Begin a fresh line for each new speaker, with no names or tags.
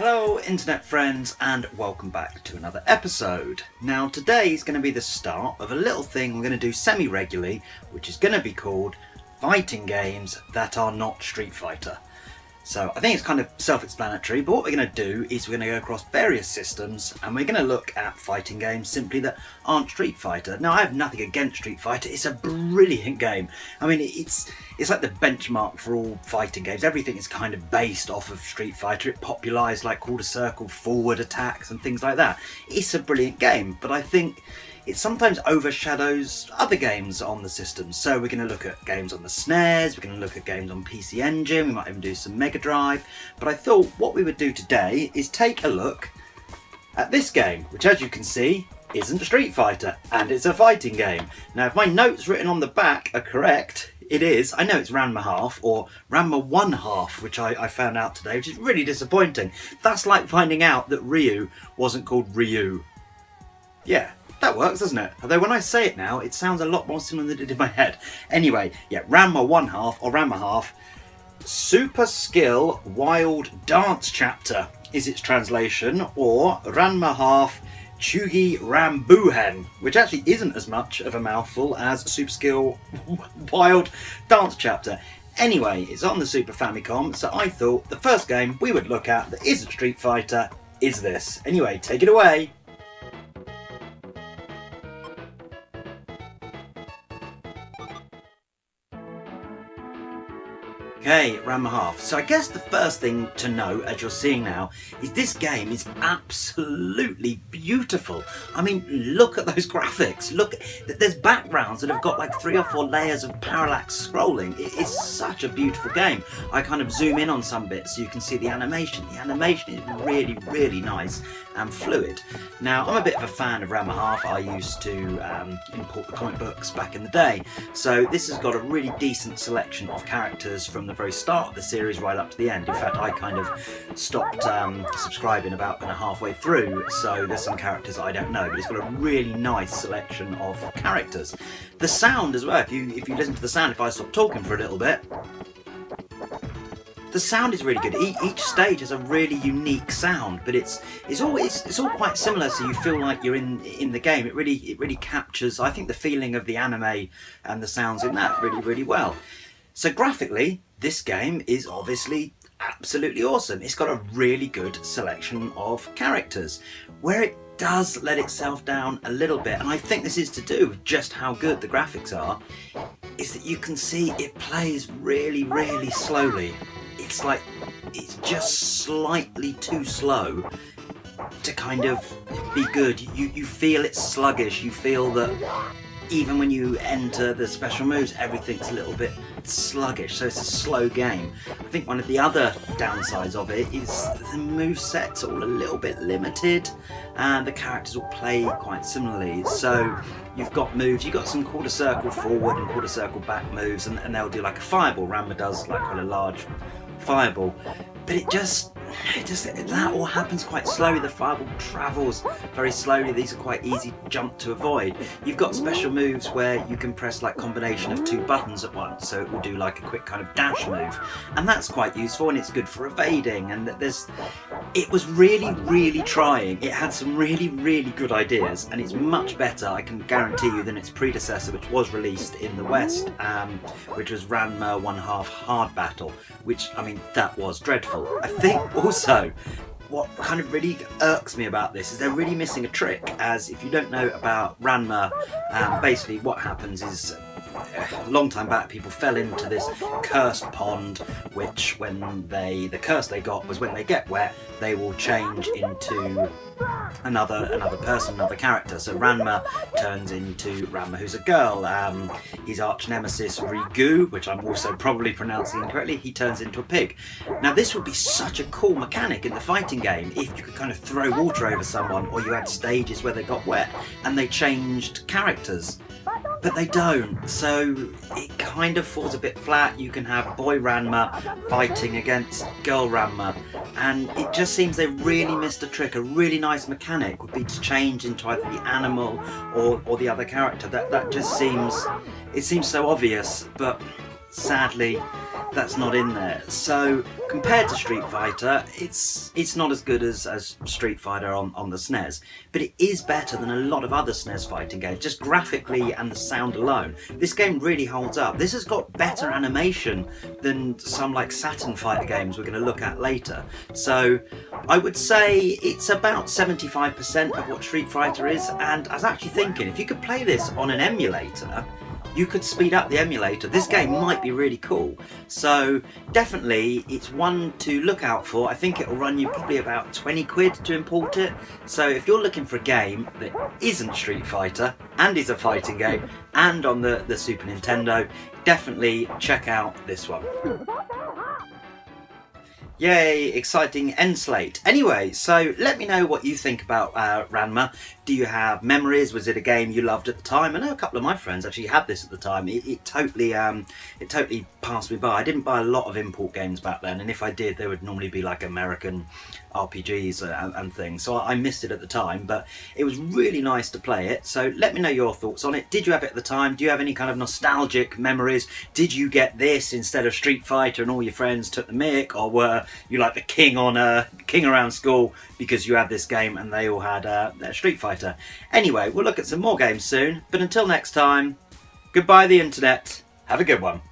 Hello internet friends and welcome back to another episode. Now today is going to be the start of a little thing we're going to do semi-regularly, which is going to be called fighting games that are not Street Fighter. So I think it's kind of self-explanatory, but what we're going to do is we're going to go across various systems and we're going to look at fighting games simply that aren't Street Fighter. Now I have nothing against Street Fighter, it's a brilliant game. I mean it's like the benchmark for all fighting games. Everything is kind of based off of Street Fighter. It popularised like quarter circle forward attacks and things like that. It's a brilliant game, but I think it sometimes overshadows other games on the system. So we're going to look at games on the SNES, we're going to look at games on PC Engine, we might even do some Mega Drive. But I thought what we would do today is take a look at this game, which as you can see isn't Street Fighter, and it's a fighting game. Now if my notes written on the back are correct, it is. I know it's Ranma half, or Ranma 1 half, which I found out today, which is really disappointing. That's like finding out that Ryu wasn't called Ryu. Yeah. That works, doesn't it? Although when I say it now, it sounds a lot more similar than it did in my head. Anyway, yeah, Ranma 1 half, or Ranma half, Super Skill Wild Dance Chapter is its translation, or Ranma half Chugi Rambuhen, which actually isn't as much of a mouthful as Super Skill Wild Dance Chapter. Anyway, it's on the Super Famicom, so I thought the first game we would look at that isn't Street Fighter is this. Anyway, take it away. Okay, Ranma half. So I guess the first thing to know, as you're seeing now, is this game is absolutely beautiful. I mean, look at those graphics. Look, there's backgrounds that have got like 3 or 4 layers of parallax scrolling. It is such a beautiful game. I kind of zoom in on some bits so you can see the animation. The animation is really, really nice and fluid. Now, I'm a bit of a fan of Ranma half. I used to import the comic books back in the day. So this has got a really decent selection of characters from the very start of the series right up to the end. In fact, I kind of stopped subscribing about halfway through, so there's some characters I don't know, but it's got a really nice selection of characters. The sound as well, if you listen to the sound, if I stop talking for a little bit, the sound is really good. Each stage has a really unique sound, but it's all quite similar, so you feel like you're in the game. It really captures, I think, the feeling of the anime and the sounds in that really, really well. So graphically, this game is obviously absolutely awesome. It's got a really good selection of characters. Where it does let itself down a little bit, and I think this is to do with just how good the graphics are, is that you can see it plays really, really slowly. It's like, it's just slightly too slow to kind of be good. You feel it's sluggish, you feel that even when you enter the special moves, everything's a little bit sluggish, so it's a slow game. I think one of the other downsides of it is the moveset's all a little bit limited and the characters all play quite similarly. So you've got moves, you've got some quarter circle forward and quarter circle back moves, and they'll do like a fireball. Ranma does like quite a large fireball, but it just that all happens quite slowly. The fireball travels very slowly. These are quite easy to jump to avoid. You've got special moves where you can press like combination of 2 buttons at once, so it will do like a quick kind of dash move, and that's quite useful, and it's good for evading. And it was really, really trying. It had some really, really good ideas, and it's much better, I can guarantee you, than its predecessor, which was released in the West, which was Ranma 1 half Hard Battle, which, I mean, that was dreadful. I think also what kind of really irks me about this is they're really missing a trick, as if you don't know about Ranma, basically what happens is a long time back people fell into this cursed pond, which the curse they got was when they get wet they will change into another person, another character. So Ranma turns into Ranma who's a girl. His arch nemesis Rigu, which I'm also probably pronouncing incorrectly, he turns into a pig. Now this would be such a cool mechanic in the fighting game if you could kind of throw water over someone, or you had stages where they got wet and they changed characters. But they don't, so it kind of falls a bit flat. You can have boy Ranma fighting against girl Ranma, and it just seems they really missed a trick. A really nice mechanic would be to change into either the animal or the other character. That just seems so obvious, but sadly that's not in there. So compared to Street Fighter, it's not as good as Street Fighter on the SNES, but it is better than a lot of other SNES fighting games, just graphically and the sound alone. This game really holds up. This has got better animation than some like Saturn fighter games we're going to look at later. So I would say it's about 75% of what Street Fighter is, and I was actually thinking if you could play this on an emulator, you could speed up the emulator. This game might be really cool. So definitely it's one to look out for. I think it'll run you probably about 20 quid to import it. So if you're looking for a game that isn't Street Fighter and is a fighting game and on the Super Nintendo, definitely check out this one. Yay, exciting end slate. Anyway, so let me know what you think about Ranma. Do you have memories? Was it a game you loved at the time? I know a couple of my friends actually had this at the time. It totally passed me by. I didn't buy a lot of import games back then, and if I did, they would normally be like American RPGs and things. So I missed it at the time, but it was really nice to play it. So let me know your thoughts on it. Did you have it at the time? Do you have any kind of nostalgic memories? Did you get this instead of Street Fighter and all your friends took the mick, or were you like the king around school because you had this game and they all had Street Fighter? Anyway, we'll look at some more games soon, but until next time, goodbye the internet, have a good one.